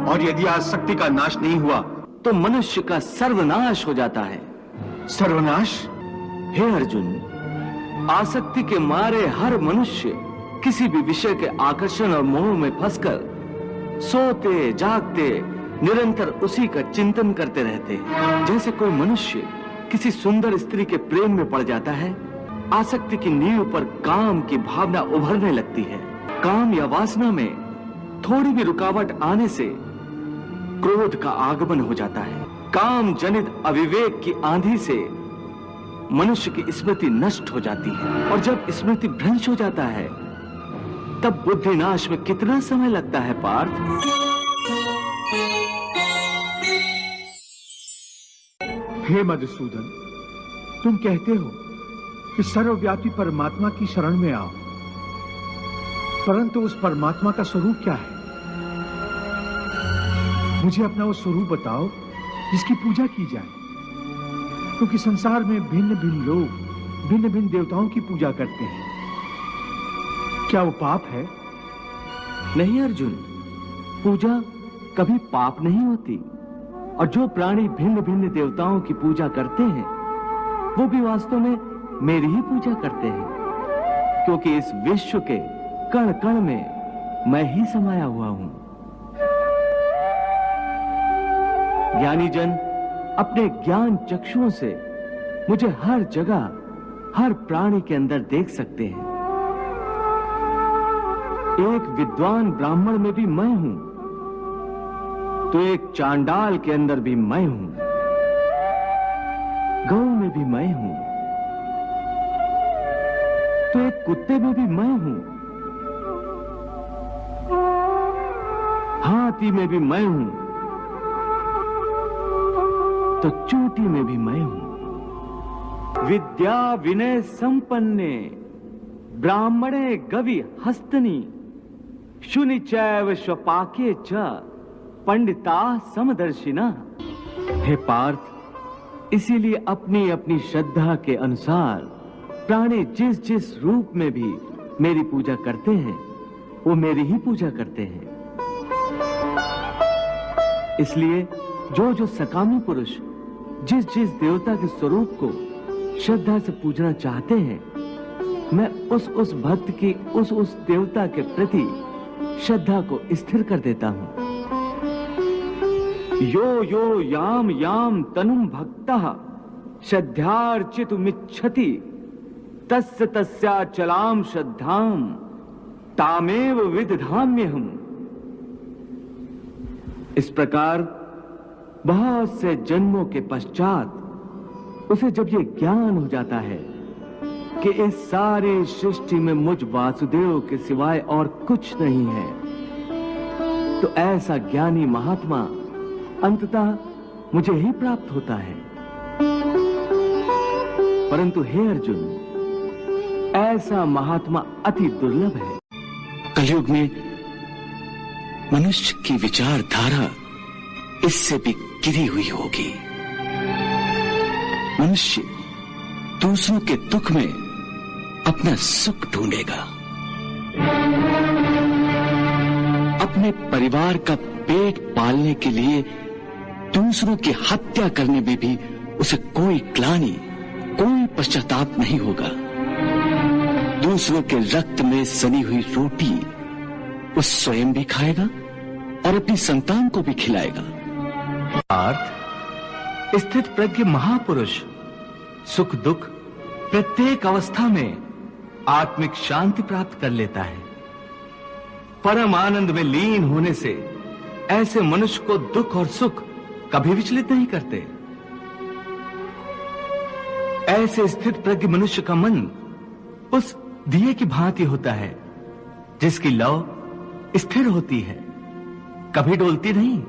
और यदि आसक्ति का नाश नहीं हुआ तो मनुष्य का सर्वनाश हो जाता है। सर्वनाश? हे अर्जुन, आसक्ति के मारे हर मनुष्य किसी भी विषय के आकर्षण और मोह में फंसकर सोते जागते निरंतर उसी का चिंतन करते रहते हैं। जैसे कोई मनुष्य किसी सुंदर स्त्री के प्रेम में पड़ जाता है, आसक्ति की नींव पर काम की भावना उभरने लगती है। काम या वासना में थोड़ी भी रुकावट आने से क्रोध का आगमन हो जाता है। काम जनित अविवेक की आंधी से मनुष्य की स्मृति नष्ट हो जाती है, और जब स्मृति भ्रंश हो जाता है तब बुद्धि नाश में कितना समय लगता है पार्थ? हे मधुसूदन, तुम कहते हो कि सर्वव्यापी परमात्मा की शरण में आओ, परंतु उस परमात्मा का स्वरूप क्या है? मुझे अपना वो स्वरूप बताओ जिसकी पूजा की जाए, क्योंकि संसार में भिन्न भिन्न लोग भिन्न भिन्न देवताओं की पूजा करते हैं। क्या वो पाप है? नहीं अर्जुन, पूजा कभी पाप नहीं होती, और जो प्राणी भिन्न भिन्न देवताओं की पूजा करते हैं वो भी वास्तव में मेरी ही पूजा करते हैं, क्योंकि इस विश्व के कण कण में मैं ही समाया हुआ हूं। ज्ञानी जन अपने ज्ञान चक्षुओं से मुझे हर जगह हर प्राणी के अंदर देख सकते हैं। एक विद्वान ब्राह्मण में भी मैं हूं, तो एक चांडाल के अंदर भी मैं हूं, गौ में भी मैं हूं, तो एक कुत्ते में भी मैं हूं, हाथी में भी मैं हूं, तो चूंटी में भी मैं हूं। विद्या विनय संपन्ने ब्राह्मणे गवि हस्तनी शुनि चैव स्वपाके च पंडिता समदर्शिना। हे पार्थ, इसीलिए अपनी अपनी श्रद्धा के अनुसार प्राणी जिस जिस रूप में भी मेरी पूजा करते हैं वो मेरी ही पूजा करते हैं। इसलिए जो जो सकामी पुरुष जिस जिस देवता के स्वरूप को श्रद्धा से पूजना चाहते हैं, मैं उस भक्त की उस देवता के प्रति श्रद्धा को स्थिर कर देता हूं। यो यो याम याम तनुम भक्तः श्रद्धार्चितुमिच्छति तस्य तस्याचलाम श्रद्धाम तामेव विदधाम्यहम्। इस प्रकार बहुत से जन्मों के पश्चात उसे जब ये ज्ञान हो जाता है कि इस सारी सृष्टि में मुझ वासुदेव के सिवाय और कुछ नहीं है, तो ऐसा ज्ञानी महात्मा अंततः मुझे ही प्राप्त होता है। परंतु हे अर्जुन, ऐसा महात्मा अति दुर्लभ है। कलयुग में मनुष्य की विचारधारा इससे भी गिरी हुई होगी। मनुष्य दूसरों के दुख में अपना सुख ढूंढेगा, अपने परिवार का पेट पालने के लिए दूसरों की हत्या करने में भी उसे कोई ग्लानि, कोई पश्चाताप नहीं होगा। दूसरों के रक्त में सनी हुई रोटी वो स्वयं भी खाएगा और अपनी संतान को भी खिलाएगा। पार्थ, स्थित प्रज्ञ महापुरुष सुख दुख प्रत्येक अवस्था में आत्मिक शांति प्राप्त कर लेता है। परम आनंद में लीन होने से ऐसे मनुष्य को दुख और सुख कभी विचलित नहीं करते। ऐसे स्थित प्रज्ञ मनुष्य का मन उस दिए की भांति होता है जिसकी लौ स्थिर होती है, कभी डोलती नहीं।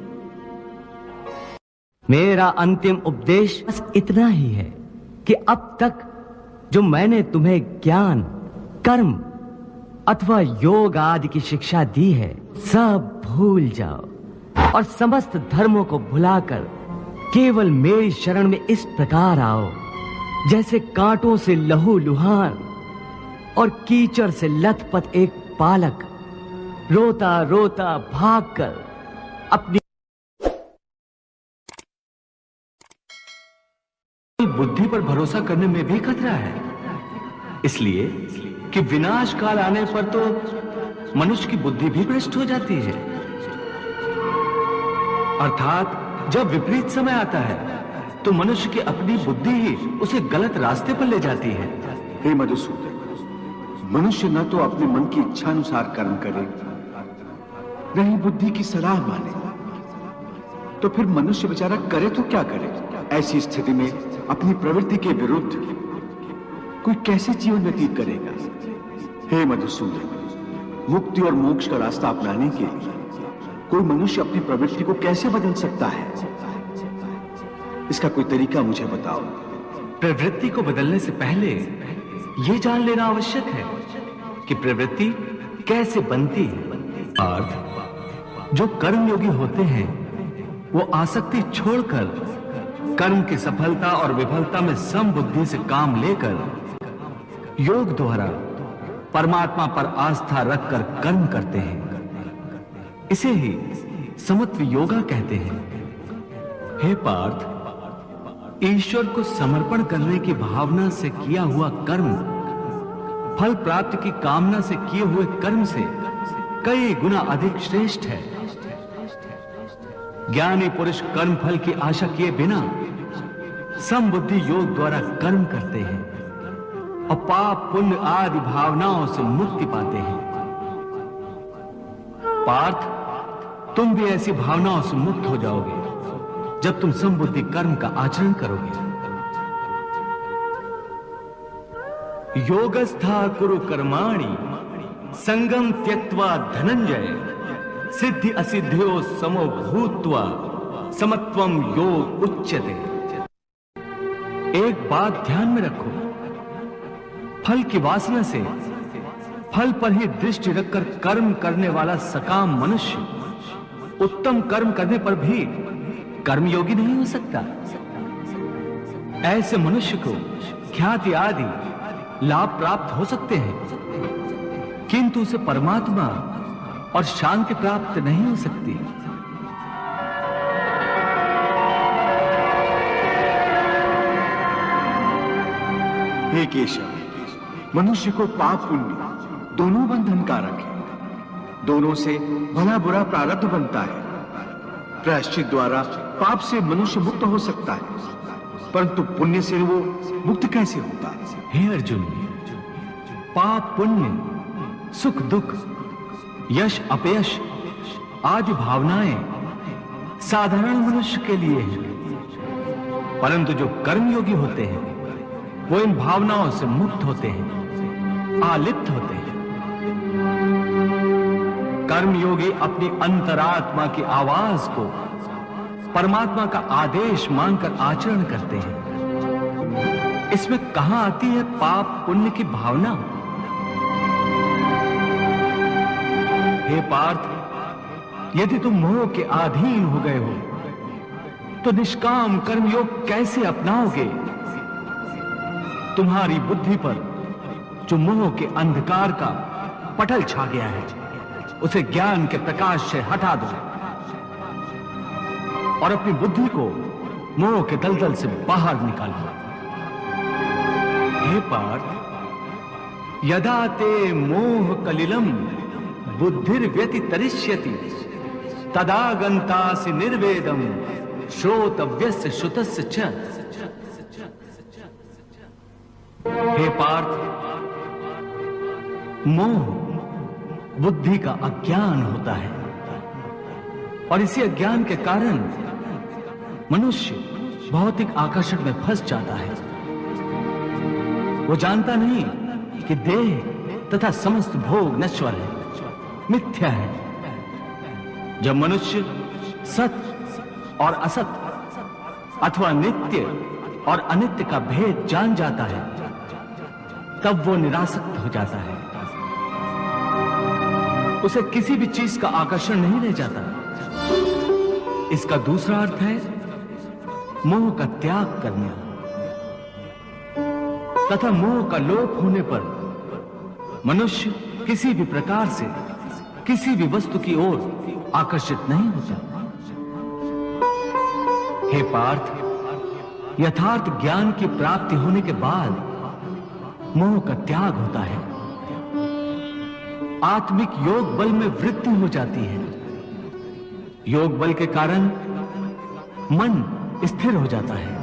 मेरा अंतिम उपदेश बस इतना ही है कि अब तक जो मैंने तुम्हें ज्ञान, कर्म अथवा योग आदि की शिक्षा दी है, सब भूल जाओ और समस्त धर्मों को भुलाकर केवल मेरी शरण में इस प्रकार आओ जैसे कांटों से लहूलुहान और कीचड़ से लथपथ एक बालक रोता रोता भागकर अपनी बुद्धि पर भरोसा करने में भी खतरा है, इसलिए कि विनाश काल आने पर तो मनुष्य की बुद्धि भी भ्रष्ट हो जाती है। अर्थात जब विपरीत समय आता है तो मनुष्य की अपनी बुद्धि ही उसे गलत रास्ते पर ले जाती है। हे मधुसूदन, मनुष्य न तो अपने मन की इच्छा अनुसार कर्म करे, न ही बुद्धि की सलाह माने, तो फिर मनुष्य बेचारा करे तो क्या करे? ऐसी स्थिति में अपनी प्रवृत्ति के विरुद्ध कोई कैसे जीवन व्यतीत करेगा? हे मधुसूदन, मुक्ति और मोक्ष का रास्ता अपनाने के लिए कोई मनुष्य अपनी प्रवृत्ति को कैसे बदल सकता है? इसका कोई तरीका मुझे बताओ। प्रवृत्ति को बदलने से पहले यह जान लेना आवश्यक है कि प्रवृत्ति कैसे बनती है। अर्थ, जो कर्मयोगी होते हैं वो आसक्ति छोड़कर कर्म की सफलता और विफलता में समबुद्धि से काम लेकर योग द्वारा परमात्मा पर आस्था रखकर कर्म करते हैं। इसे ही समत्व योगा कहते हैं। हे पार्थ, ईश्वर को समर्पण करने की भावना से किया हुआ कर्म फल प्राप्ति की कामना से किए हुए कर्म से कई गुना अधिक श्रेष्ठ है। ज्ञानी पुरुष कर्म फल की आशा किए बिना समबुद्धि योग द्वारा कर्म करते हैं और पाप पुण्य आदि भावनाओं से मुक्ति पाते हैं। पार्थ, तुम भी ऐसी भावनाओं से मुक्त हो जाओगे जब तुम समबुद्धि कर्म का आचरण करोगे। योगस्था कुरु कर्माणि संगम त्यक्त्वा धनंजय सिद्धि असिद्ध्यो समो भूत्वा समत्वम योग उच्यते। एक बात ध्यान में रखो, फल की वासना से फल पर ही दृष्टि रखकर कर्म करने वाला सकाम मनुष्य उत्तम कर्म करने पर भी कर्मयोगी नहीं हो सकता। ऐसे मनुष्य को ख्याति आदि लाभ प्राप्त हो सकते हैं, किंतु उसे परमात्मा और शांति प्राप्त नहीं हो सकती। हे केशव, मनुष्य को पाप पुण्य दोनों बंधन कारक है। दोनों से भला बुरा प्रारब्ध बनता है। प्रायश्चित द्वारा पाप से मनुष्य मुक्त हो सकता है, परंतु पुण्य से वो मुक्त कैसे होता है? हे अर्जुन, पाप पुण्य, सुख दुख, यश अपयश आदि भावनाएं साधारण मनुष्य के लिए हैं, परंतु जो कर्मयोगी होते हैं वो इन भावनाओं से मुक्त होते हैं, आलिप्त होते हैं। कर्मयोगी अपनी अंतरात्मा की आवाज को परमात्मा का आदेश मानकर आचरण करते हैं। इसमें कहां आती है पाप पुण्य की भावना? हे पार्थ, यदि तुम मोह के अधीन हो गए हो तो निष्काम कर्मयोग कैसे अपनाओगे? तुम्हारी बुद्धि पर जो मोह के अंधकार का पटल छा गया है उसे ज्ञान के प्रकाश से हटा दो और अपनी बुद्धि को मोह के दलदल से बाहर निकालो। हे पार्थ, यदा ते मोह कलिलम बुद्धिर्व्यतितरिष्यति तदा गन्तासि निर्वेदम श्रोतव्यस्य श्रुतस्य च। हे पार्थ, मोह बुद्धि का अज्ञान होता है और इसी अज्ञान के कारण मनुष्य भौतिक आकर्षण में फंस जाता है। वो जानता नहीं कि देह तथा समस्त भोग नश्वर है, मिथ्या है। जब मनुष्य सत और असत अथवा नित्य और अनित्य का भेद जान जाता है तब वो निरासक्त हो जाता है। उसे किसी भी चीज का आकर्षण नहीं रह जाता। इसका दूसरा अर्थ है मोह का त्याग करना तथा मोह का लोप होने पर मनुष्य किसी भी प्रकार से किसी भी वस्तु की ओर आकर्षित नहीं होता। हे पार्थ, यथार्थ ज्ञान की प्राप्ति होने के बाद मोह का त्याग होता है। आत्मिक योग बल में वृद्धि हो जाती है। योग बल के कारण मन स्थिर हो जाता है।